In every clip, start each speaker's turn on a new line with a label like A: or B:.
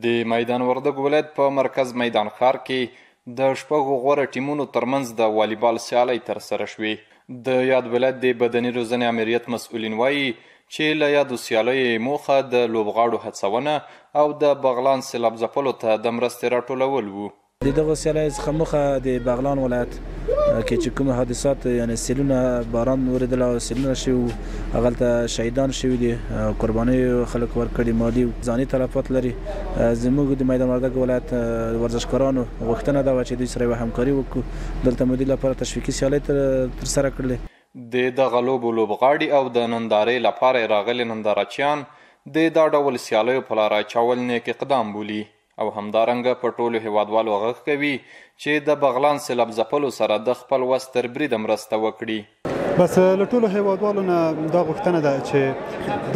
A: د میدان وردګو ولایت په مرکز میدان ښار کې د شپږو غوره ټیمونو ترمنځ د والیبال سیالۍ ترسره شوې. د یاد ولایت د بدني روزنې امریت مسؤلین وایي چې له یادو سیالیو موخه د لوبغاړو هڅونه او د بغلان سیلاب ځپلو ته د مرستې راټولول وو.
B: د دغه سیالیو څخه موخه د بغلان ولایت کې چې کوم حادثات یعنې سیلونه باران وریدل او سیلونه شوي هغلته شهیدان شوي دي، قربانیو خلک ورکړي، مالي ځاني تلفات لري. زموږ د میدان وردګو ولایت ورزشکارانو غوښتنه ده چې دوی سره یوه همکاري وکړو، دلته مو دوی لپاره تشویقي سیالۍ ترسره کړلې.
A: د دغه لوبو لوبغاړي او د نندارې لپاره راغلي نندارچیان د دا ډول سیالیو په لاره اچول نیک اقدام بولي او همدارنګه په ټولو هیوادوالو غږ کوي چې د بغلان سیلاب ځپلو سره د خپل وس تر بریده مرسته وکړي.
C: بس له ټولو هیوادوالو نه دا غوښتنه ده چې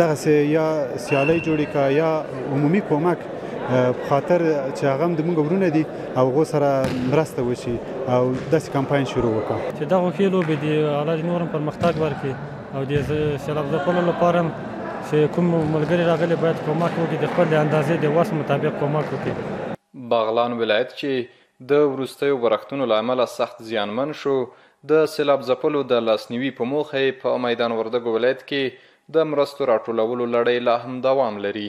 C: دغسې یا سیالۍ جوړې کړه یا عمومي کومک په خاطر چې هغه هم زموږ ورونه دي او هغو سره مرسته وشي او داسې کمپاین شروع وکړه
D: چې دغه ښې لوبې د الله نور هم پرمختګ ورکړي او د سیلاب ځپلو لپاره هم چې کوم ملګري راغلي باید کومک وکړي، د خپل د اندازې د وس مطابق کومک وکړي.
A: بغلان ولایت چې د وروستیو برختونو له امله سخت زیانمن شو، د سیلاب ځپلو د لاسنیوي په موخه په میدان وردګو ولایت کې د مرستو راټولولو لړۍ لا هم دوام لري.